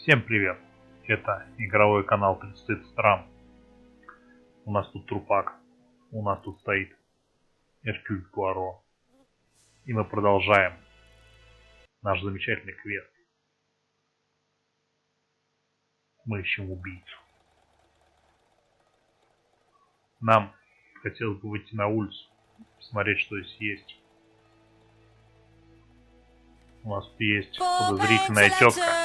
Всем привет! Это игровой канал 30 стран. У нас тут трупак. У нас тут стоит Эркюля Пуаро. И мы продолжаем наш замечательный квест. Мы ищем убийцу. Нам хотелось бы выйти на улицу, посмотреть, что здесь есть. У нас есть подозрительная тетка.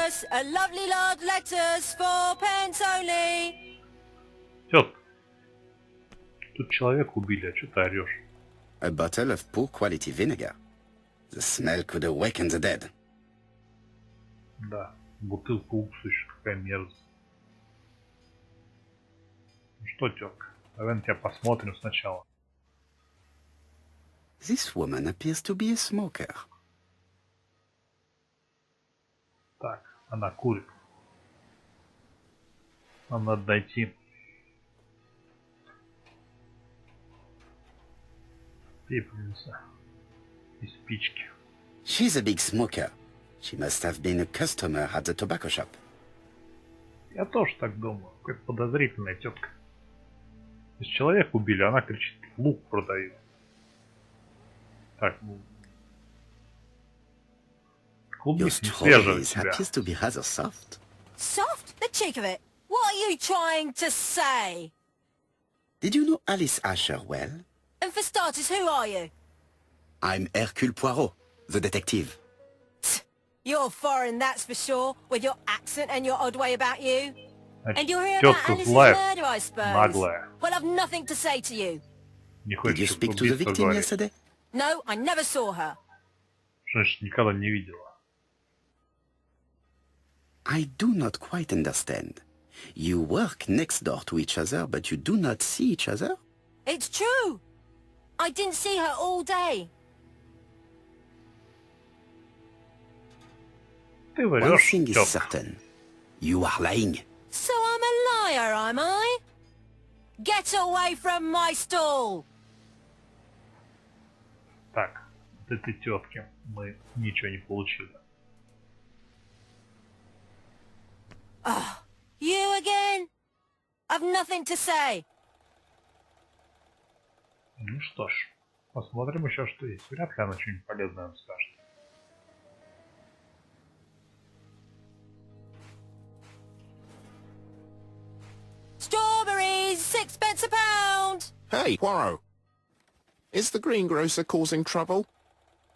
Тетка, тут человека убили, а что ты орешь? A bottle of poor quality vinegar. The smell could awaken the dead. Да, бутылка уксуса, какая мерзость. Ну что, тетка, давай на тебя посмотрим сначала. This woman appears to be a smoker. Так, она курит. Нам надо дойти. Пепельница и спички. She's a big smoker. She must have been a customer at the tobacco shop. Я тоже так думаю. Какая-то подозрительная тетка. Если человека убили, она кричит, лук продает. Так, ну... Клубника не свежая у тебя. Appears to be rather soft. Soft? The cheek of it. What are you trying to say? Did you know Alice Asher well? And for starters, who are you? I'm Hercule Poirot, the detective. You're foreign, that's for sure, with your accent and your odd way about you. Значит, And you're here about тетка Alice's злая, murder, I suppose. наглая. Well, I've nothing to say to you. Не Did you хочет speak to the убийство victim говорить. yesterday? No, I never saw her. Что значит, никогда не видела? I do not quite understand. You work next door to each other, but you do not see each other? It's true. I didn't see her all day. Ты One врешь, thing is тетка. certain. You are lying. So I'm a liar, am I? Get away from my stall. Так, от этой тетки мы ничего не получили. Oh, you again? I've nothing to say. Ну что ж, посмотрим еще, что есть. Вряд ли она что-нибудь полезное нам скажет. Strawberries, 6 pence a pound. Hey, Poirot. Is the greengrocer causing trouble?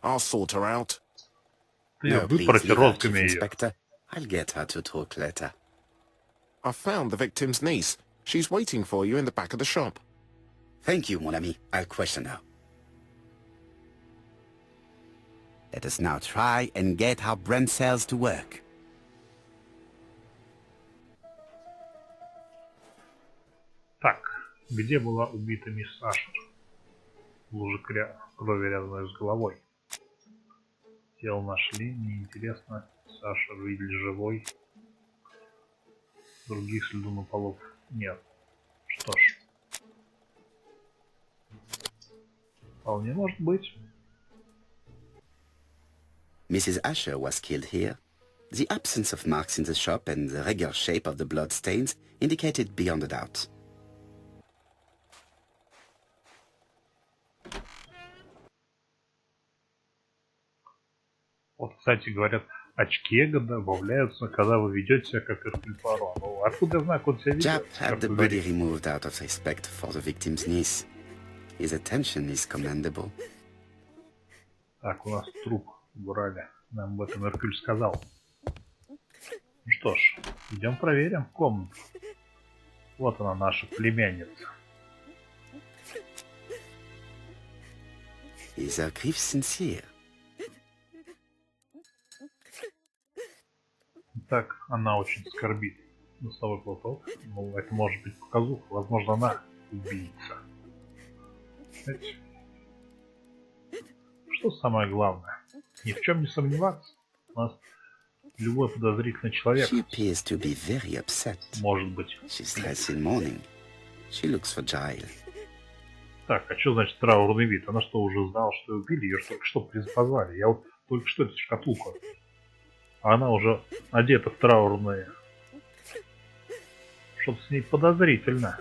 I'll sort her out. Ты No, please выпроси leave her, розгами Chief ее. Inspector. I'll get her to talk later. I found the victim's niece. She's waiting for you in the back of the shop. Thank you, mon ami. I'll question her. Let us now try and get our brain cells to work. Так, где была убита мисс Ашер? В луже крови рядом с головой. Тело нашли, неинтересно. Саша видели живой. Других следов на полу нет. Что ж. Вполне может быть. Mrs. Asher was killed here. The absence of marks in the shop and the regular shape of the blood stains indicated beyond a doubt. Вот, кстати, говорят, очки добавляются, когда вы ведете себя как Эркюль Пуаро. Ну, откуда я знаю, как он себя Jap ведет? had Как the вы body говорите? removed out of respect for the victim's niece. His attention is commendable. Так, у нас труп убрали. Нам об этом Эркюль сказал. Ну что ж, идем проверим комнату. Вот она, наша племянница. Is her grief sincere? Так, она очень скорбит. Носовой платок. Ну, это может быть показуха. Возможно, она убийца. Знаете, что самое главное? Ни в чем не сомневаться. У нас любой подозрительный человек She appears to be very upset. может быть. She's dressed in mourning. She looks fragile. Так, а что значит траурный вид? Она что, уже знала, что ее убили? Ее же только что позвали. Я вот только что эту шкатулку Она уже одета в траурные. Что-то с ней подозрительно.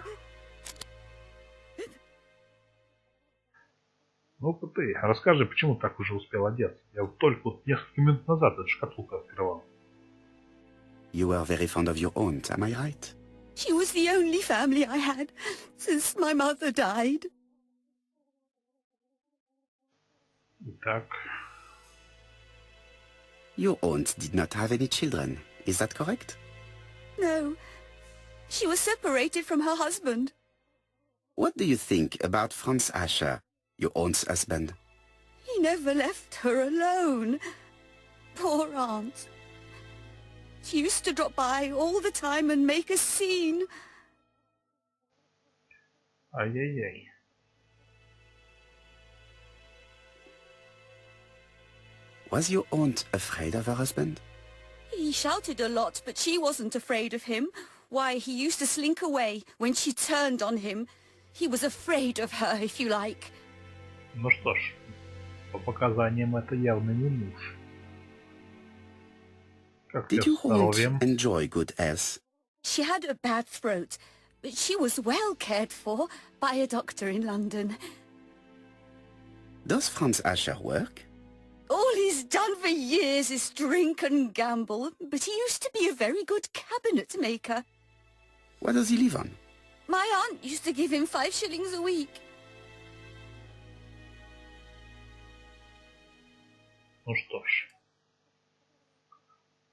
Ну-ка ты, расскажи, почему так уже успел одеться? Я вот только вот несколько минут назад эту шкатулку открывал. You were very fond of your aunt, am I right? She was the only family I had since my mother died. Итак, Your aunt did not have any children, is that correct? No, she was separated from her husband. What do you think about Franz Ascher, your aunt's husband? He never left her alone. Poor aunt. She used to drop by all the time and make a scene. ай-яй-яй. Was your aunt afraid of her husband? He shouted a lot, but she wasn't afraid of him. Why, he used to slink away when she turned on him. He was afraid of her, if you like. Ну что ж, по показаниям это явно не муж. Как Did тебе your с aunt здоровьем? enjoy good health? She had a bad throat, but she was well cared for by a doctor in London. Does Franz Ascher work? All he's done for years is drink and gamble, but he used to be a very good cabinet maker. What does he live on? My aunt used to give him 5 shillings a week. Ну что ж.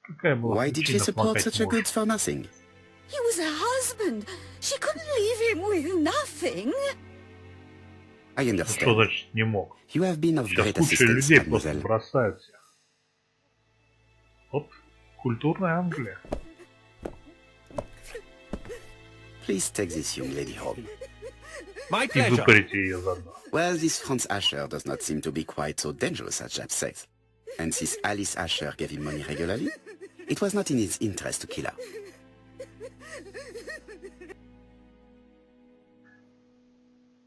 Какая была Why did she причина support плакать such a мужу? goods for nothing? He was her husband. She couldn't leave him with nothing. I Что understand. значит не мог? You have been of Сейчас great куча assistance, людей просто mademoiselle. бросают всех. Вот культурная Англия. Please take this young lady home. My И pleasure. выпарите ее заодно. Well, this Franz Ascher does not seem to be quite so dangerous as Jab says. And since Alice Ascher gave him money regularly, it was not in his interest to kill her.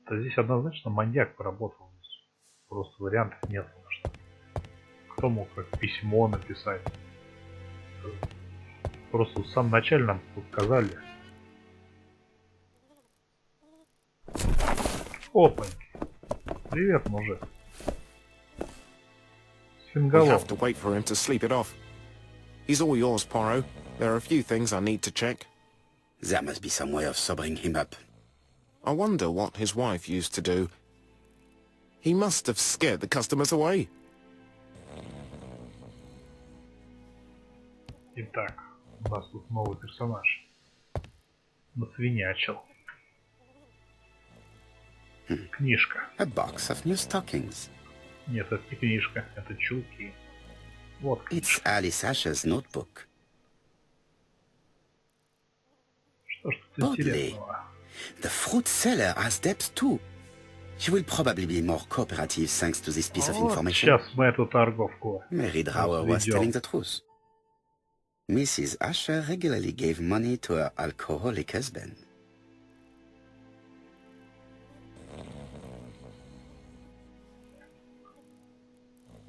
Да здесь однозначно маньяк поработал. Здесь просто вариантов нет. Потому что кто мог как письмо написать? Просто в самом начале нам показали. Опаньки. Привет, мужик. We Фингалов. have to wait for him to sleep it off. He's all yours, Poirot. There are a few things I need to check. There must be some way of sobering him up. I wonder what his wife used to do. He must have scared the customers away. Итак, у нас тут новый персонаж. Насвинячил. Книжка. A box of new stockings. Нет, это не книжка, это чулки. Вот It's книжка. Alice Asher's notebook. Что ж тут Oddly. интересного? The fruit seller has debts too. She will probably be more cooperative thanks to this piece of Вот information. сейчас мы эту торговку Mary Drower was разведем. telling the truth. Mrs. Asher regularly gave money to her alcoholic husband.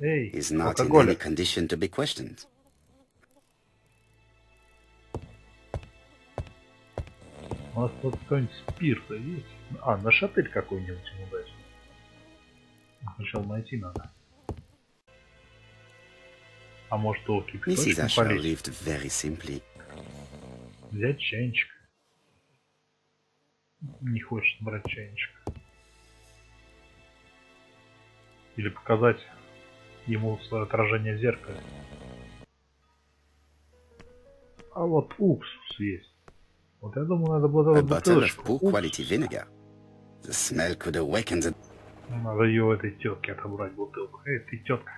Эй, He's not in any алкоголик. condition to be questioned. У нас тут какой-нибудь спирта есть? А, на шатель какой-нибудь ему дать. Сначала найти надо. А может его Mrs. кипяточком Asher полить? lived very simply. Взять чайничек. Не хочет брать чайничек. Или показать ему свое отражение в зеркале. А вот уксус есть. Вот я думаю, надо было A bottle of бутылочку. poor Уксус. quality vinegar. The smell could awaken the... Надо ее у этой тетки отобрать бутылку. Эй, ты тетка.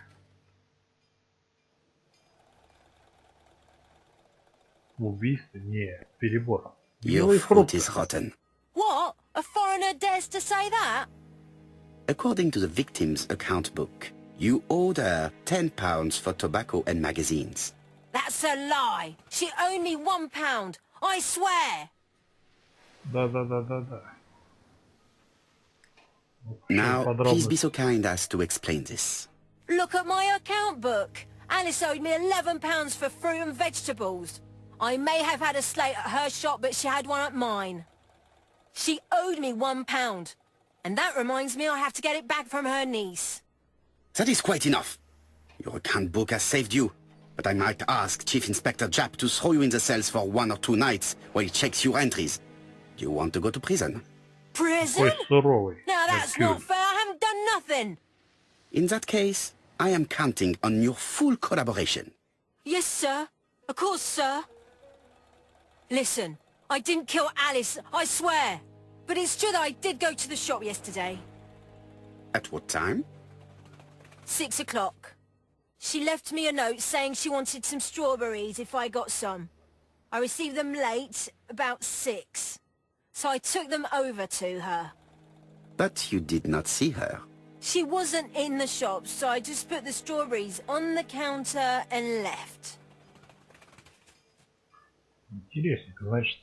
В убийстве? Не, перебор. Your Белые fruit фрукты. is rotten. What? A foreigner dares to say that? According to the victim's account book, you owed her £10 for tobacco and magazines. That's a lie. She only £1. I swear. Да. Now, Подробно. please be so kind as to explain this. Look at my account book. Alice owed me £11 for fruit and vegetables. I may have had a slate at her shop, but she had one at mine. She owed me £1. And that reminds me I have to get it back from her niece. That is quite enough. Your account book has saved you, but I might ask Chief Inspector Japp to throw you in the cells for 1 or 2 nights while he checks your entries. Do you want to go to prison? Prison? Ой, суровый. Now that's Эркюль. not fair. I haven't done nothing. In that case, I am counting on your full collaboration. Yes, sir. Of course, sir. Listen, I didn't kill Alice, I swear. But it's true that I did go to the shop yesterday. At what time? 6 o'clock. She left me a note saying she wanted some strawberries if I got some. I received them late, about 6. So I took them over to her. But you did not see her. She wasn't in the shop, so I just put the strawberries on the counter and left. Интересненько, значит,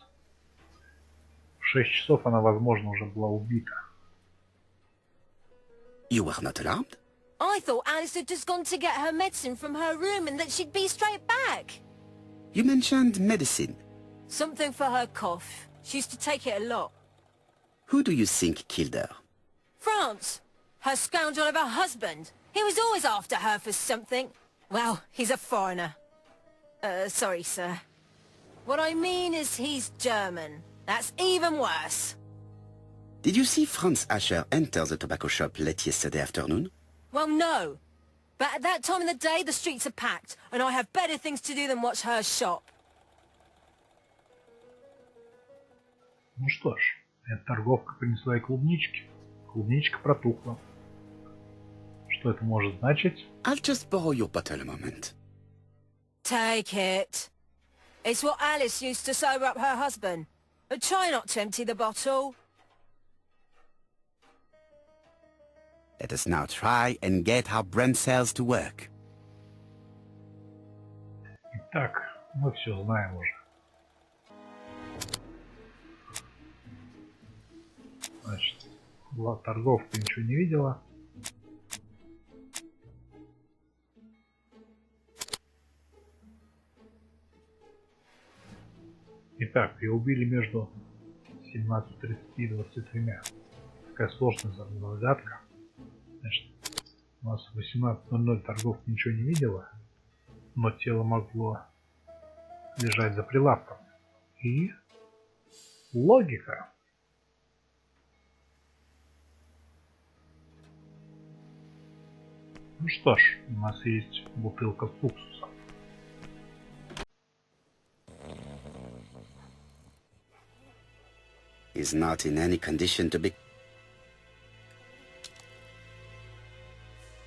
в 6 часов она, возможно, уже была убита. You were not alarmed? I thought Alice had just gone to get her medicine from her room and that she'd be straight back. You mentioned medicine. Something for her cough. She used to take it a lot. Who do you think killed her? France. Her scoundrel of a husband. He was always after her for something. Well, he's a foreigner. Sorry, sir. What I mean is he's German. That's even worse. Did you see Franz Asher enter the tobacco shop late yesterday afternoon? Well, no. But at that time of the day, the streets are packed, and I have better things to do than watch her shop. Ну что ж, эта торговка принесла ей клубнички. Клубничка протухла. Что это может значить? I'll just borrow your bottle a moment. Take it. It's what Alice used to sober up her husband. But try not to empty the bottle. Let us now try and get our brain cells to work. Итак, мы все знаем уже. Значит, торговка ничего не видела. Итак, ее убили между 17:30 и 23. Такая сложная загадка. Значит, у нас в 18:00 торговка ничего не видела, но тело могло лежать за прилавком. И логика. Ну что ж, у нас есть бутылка с уксусом. He's not in any condition to be...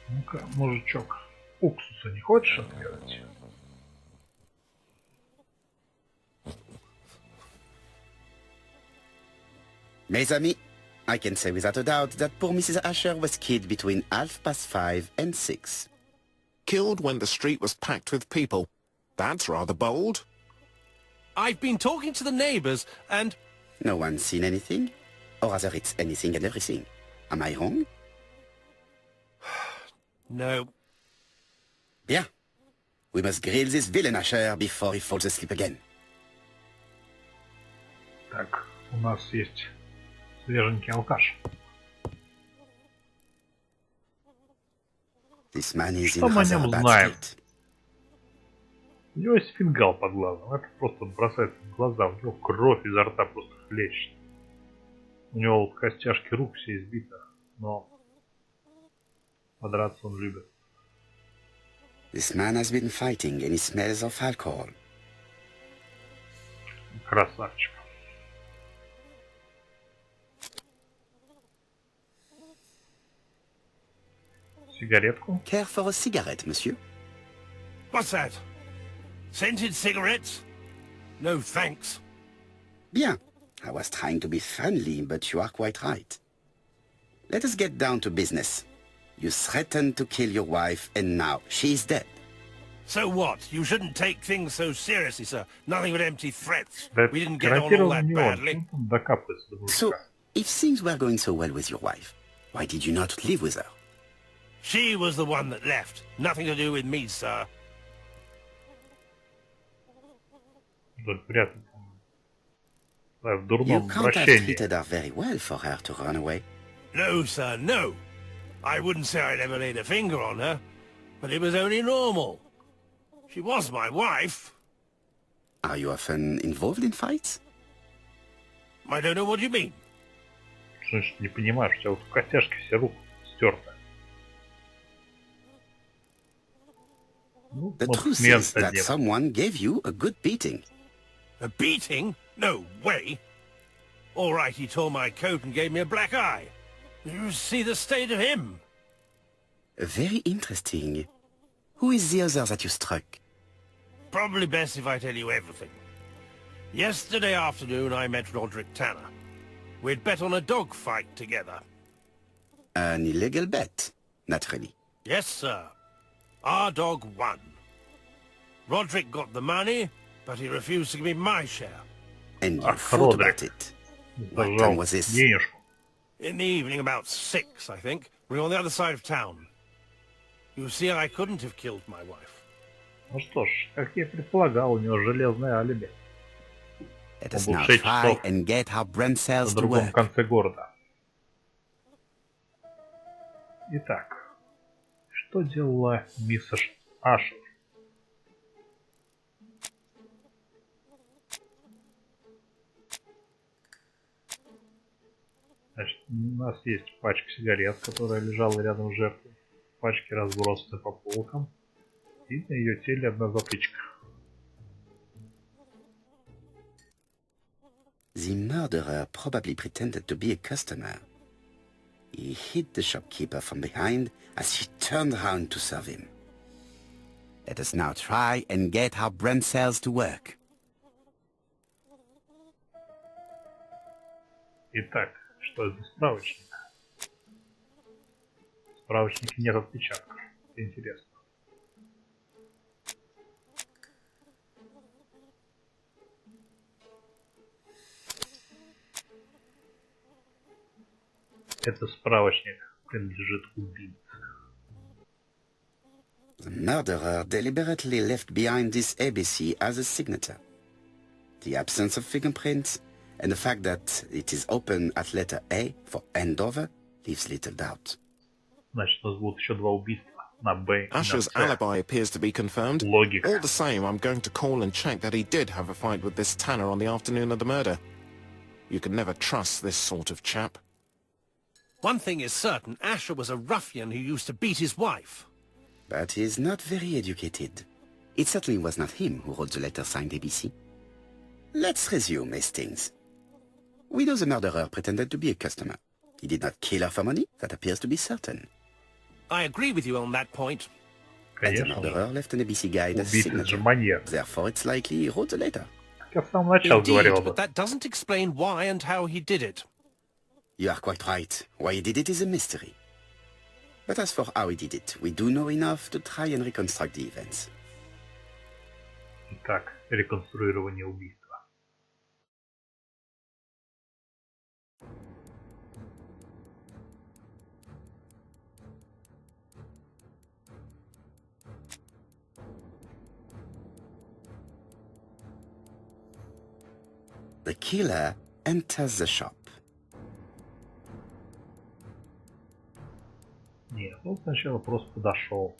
Ну-ка, мужичок, уксуса не хочешь отведать? Mes amis, I can say without a doubt that poor Mrs. Asher was killed between 5:30 and 6. Killed when the street was packed with people. That's rather bold. I've been talking to the neighbors, and... No one's seen anything? Or rather it's anything and everything. Am I wrong? No. Bien. We must grill this villain Asher before he falls asleep again. Так, у нас есть свеженький алкаш. This man is in Что мы о rather нем bad знаем? state. У него есть фингал под глазом. Это просто бросается в глаза. У него кровь изо рта просто хлещет. У него вот костяшки рук все избиты. Но подраться он любит. This man has been fighting and he smells of alcohol. Красавчик. Сигаретку. Care for a cigarette, monsieur? What's that? Scented cigarettes? No thanks. Bien. I was trying to be friendly, but you are quite right. Let us get down to business. You threatened to kill your wife, and now she is dead. So what? You shouldn't take things so seriously, sir. Nothing but empty threats. Да We didn't get on all гарантированно that не он. badly. Чем там докапывается до So, мужика? if things were going so well with your wife, why did you not live with her? She was the one that left. Nothing to do with me, sir. вдоль прятаться. В You дурном can't have обращении. treated her very well for her to run away. No, sir, no. I wouldn't say I'd ever laid a finger on her, but it was only normal. She was my wife. Are you often involved in fights? I don't know what you mean. Что значит не понимаешь, у тебя вот в костяшке все руки стерты. Ну, The вот truth is место that дело. someone gave you a good beating. A beating? No way. All right, he tore my coat and gave me a black eye. You see the state of him. Very interesting. Who is the other that you struck? Probably best if I tell you everything. Yesterday afternoon I met Roderick Tanner. We'd bet on a dog fight together. An illegal bet, naturally. Yes, sir. Our dog won. Roderick got the money, but he refused to give me my share. And you Ах, thought Родрик. about it. What time Пожал was this? денежку. In the evening, about 6, I think. We were on the other side of town. You see, I couldn't have killed my wife. Ну что ж, как я и предполагал, у него железное алиби. Let us Он был now 6 try часов and get our brain на cells to другом work. конце города. Итак, что делала миссис Ашер? Значит, у нас есть пачка сигарет, которая лежала рядом с жертвой. Пачки разбросаны по полкам. И на ее теле одна затычка. The murderer probably pretended to be a customer. He hit the shopkeeper from behind as she turned around to serve him. Let us now try and get our brain cells to work. Итак, что это за справочник? В справочнике нет отпечатков. Это интересно. Этот справочник принадлежит убийце. The murderer deliberately left behind this ABC as a signature. The absence of fingerprints and the fact that it is open at letter A for Andover leaves little doubt. Значит, у нас будут еще два убийства на Б и на Asher's С. alibi appears to be confirmed. Логика. All the same, I'm going to call and check that he did have a fight with this Tanner on the afternoon of the murder. You can never trust this sort of chap. One thing is certain, Asher was a ruffian who used to beat his wife. But he is not very educated. It certainly was not him who wrote the letter signed ABC. Let's resume, Hastings. We know the murderer pretended to be a customer. He did not kill her for money, that appears to be certain. I agree with you on that point. And the Конечно же. murderer left an ABC guide as a Убийца же signature. маньяк. Therefore, it's likely he wrote the letter. Я с самого начала говорил Indeed, об but этом. that doesn't explain why and how he did it. You are quite right. Why he did it is a mystery. But as for how he did it, we do know enough to try and reconstruct the events. Итак, реконструирование убийства. The killer enters the shop. Нет, он сначала просто подошел.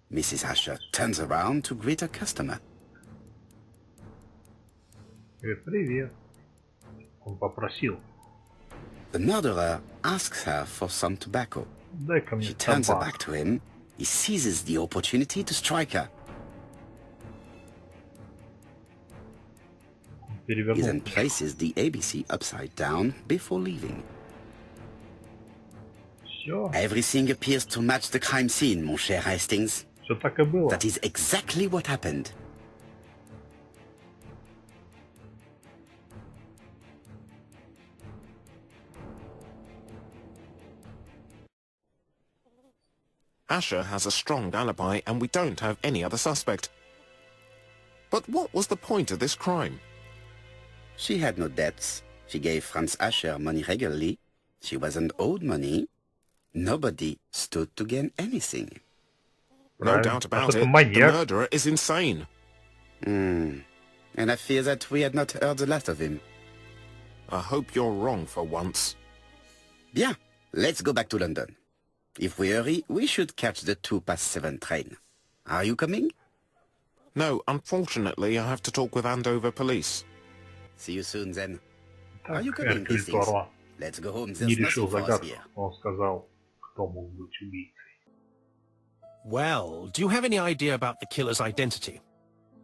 Mrs. Asher turns around to greet her customer. Говорит, привет. Он попросил, The murderer asks her for some tobacco. дай-ка мне She turns her back табак. to him. He seizes the opportunity to strike her. He Перевернул. then places the ABC upside down before leaving. Все, Everything appears to match the crime scene, mon cher Hastings. все так и было. That is exactly what happened. Asher has a strong alibi and we don't have any other suspect. But what was the point of this crime? She had no debts. She gave Franz Asher money regularly. She wasn't owed money. Nobody stood to gain anything. No Правильно. doubt А about что-то it, the маньяк. murderer is insane. and I fear that we had not heard the last of him. I hope you're wrong for once. Bien, let's go back to London. If we hurry, we should catch the 7:02 train. Are you coming? No, unfortunately, I have to talk with Andover police. See you soon, then. Are you Так, coming, Эркюль Hastings? Пуаро Let's go home. не There's решил nothing for us загадку. here. Он сказал, кто мог быть убийцей. Well, do you have any idea about the killer's identity?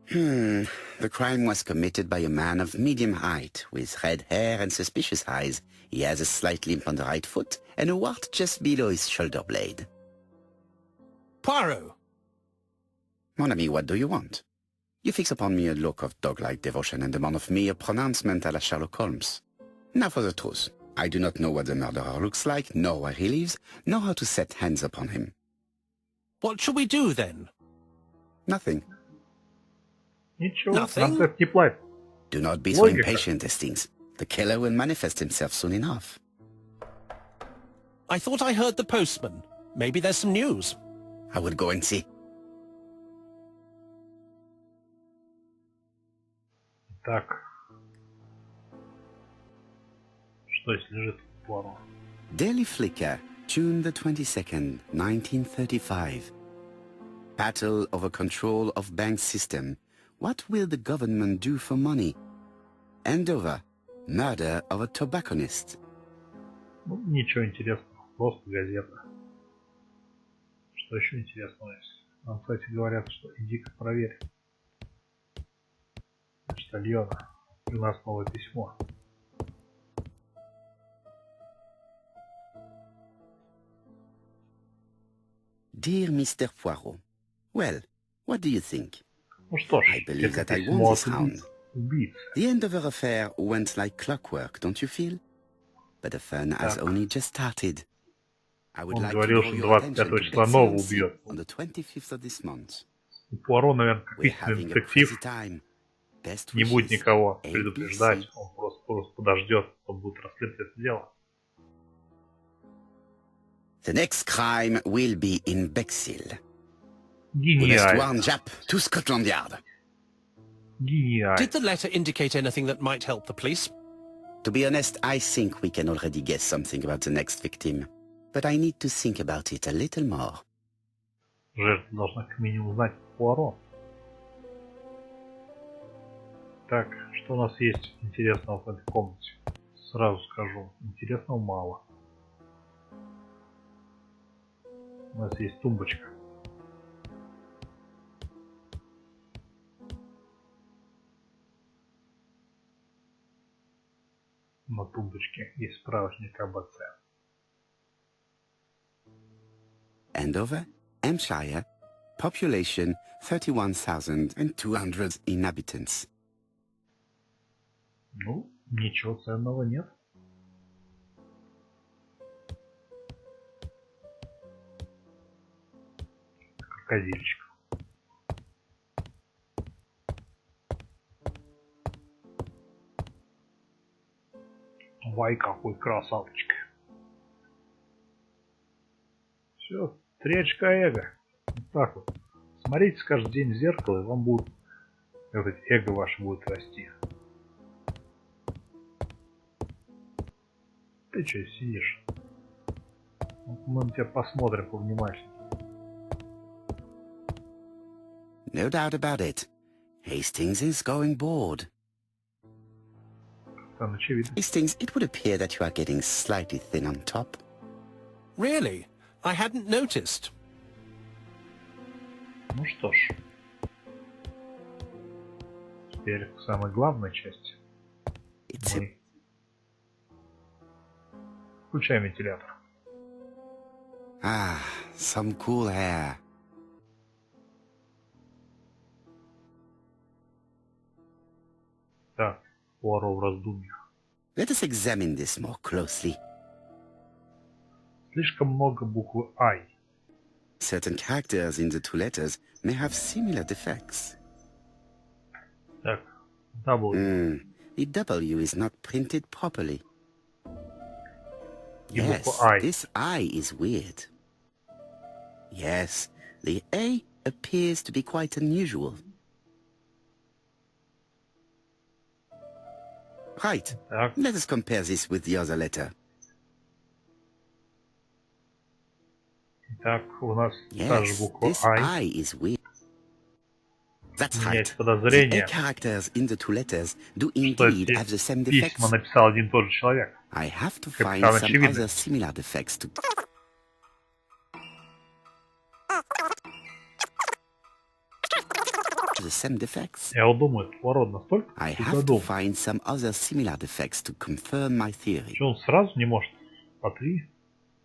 The crime was committed by a man of medium height, with red hair and suspicious eyes. He has a slight limp on the right foot, and a wart just below his shoulder blade. Poirot! Mon ami, what do you want? You fix upon me a look of dog-like devotion and demand of me a pronouncement à la Sherlock Holmes. Now for the truth. I do not know what the murderer looks like, nor where he lives, nor how to set hands upon him. What shall we do, then? Nothing. Ничего, Nothing? нам так не платят. Do not be so Логика. impatient, Hastings. The killer will manifest himself soon enough. I thought I heard the postman. Maybe there's some news. I will go and see. Так. Что здесь лежит в Пуаро? Daily Flicker, June the 22nd, 1935. Battle over control of bank system. What will the government do for money? Andover, murder of a tobacconist. Ну, ничего интересного. Просто газета. Что еще интересного есть? Нам, кстати, говорят, что иди-ка проверь. Почтальона. И у нас новое письмо. Dear Mr. Poirot, well, what do you think? Ну что ж, I believe это that I письмо won от this round. убийцы. The Andover affair went like clockwork, don't you feel? But the fun has Так. only just started. I would Он like to говорил, draw что your attention 25 to числа Betsy нового and Sid убьет. on the 25th of this month. У Пуаро, наверное, как We're истинный having a детектив, crazy time. Best не будет wishes. никого ABC. предупреждать. Он просто подождет, он будет расследовать это дело. The next crime will be in Bexhill. We must Гениально. warn Jap to Scotland Yard. Гениально. Did the letter indicate anything that might help the police? To be honest, I think we can already guess something about the next victim. But I need to think about it a little more. Жертва должна как минимум знать Пуаро. Так, что у нас есть интересного в этой комнате? Сразу скажу, интересного мало. У нас есть тумбочка. На тумбочке есть справочник АБЦ. Andover, Hampshire, population 31,200 inhabitants. Ну, ничего ценного нет. Крокодильчик. Вай, какой красавчик. Все, 3 очка эго. Вот так вот. Смотрите каждый день в зеркало, и вам будет, это эго ваше будет расти. Ты что сидишь? Вот мы на тебя посмотрим повнимательнее. No doubt about it. Hastings is going bored. Там очевидно. Hastings, it would appear that you are getting slightly thin on top. Really? I hadn't noticed. Ну что ж. Теперь к самой главной части. It's a... Мы включаем вентилятор. Ah, some cool air. Так, Пуаро в раздумьях. Let us examine this more closely. Слишком много буквы I. Certain characters in the two letters may have similar defects. Так, W. The W is not printed properly. И буква Yes, I. this I is weird. Yes, the A appears to be quite unusual. Right. Так, Let us compare this with the other letter. так, у нас та же Yes, буква this I. I is weird. That's У меня есть right. The A подозрение, characters in the two letters do что indeed эти have the same письма defects. написал один и тот же человек. I have to find Капитан some other Очевидность. similar defects to... The same defects. Я вот думаю, Пуаро настолько I have to тугодум, find some other similar defects to confirm my theory. что он сразу не может по 3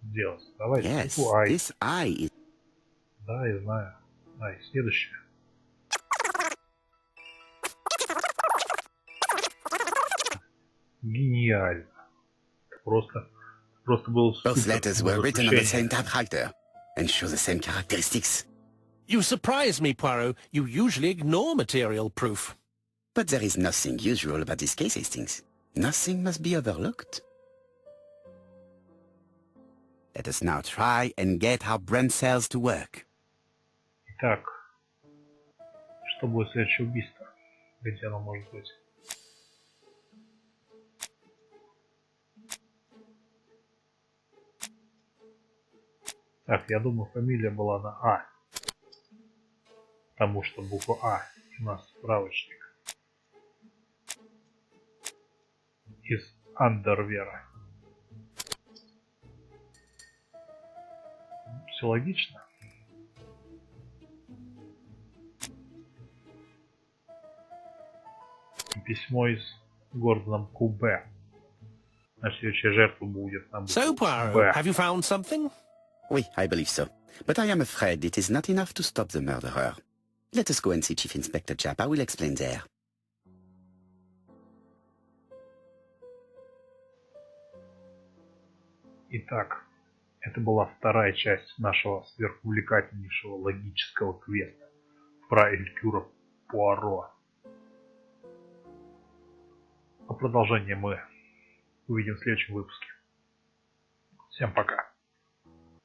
сделать. Давайте Yes, букву I. this I is... Да, я знаю. I. Следующее. Гениально. Просто было Both супер letters were written on the same заключение. typewriter and show the same characteristics. You surprise me, Poirot. You usually ignore material proof. But there is nothing usual about this case, Hastings. Nothing must be overlooked. Let us now try and get our brain cells to work. Итак, что будет следующее убийство? Где оно может быть? Так, я думаю, фамилия была на А. Потому что буква А у нас справочник. Из Андервера. Все логично. Письмо из Гордона Кубе. Значит, следующая жертва будет на So, букву Poirot, Б. have you found something? Oui, I believe so. But I am afraid it is not enough to stop the murderer. Let us go and see Chief Inspector Chap. I will explain there. Итак, это была вторая часть нашего сверхувлекательнейшего логического квеста про Эркюля Пуаро. А продолжение мы увидим в следующем выпуске. Всем пока.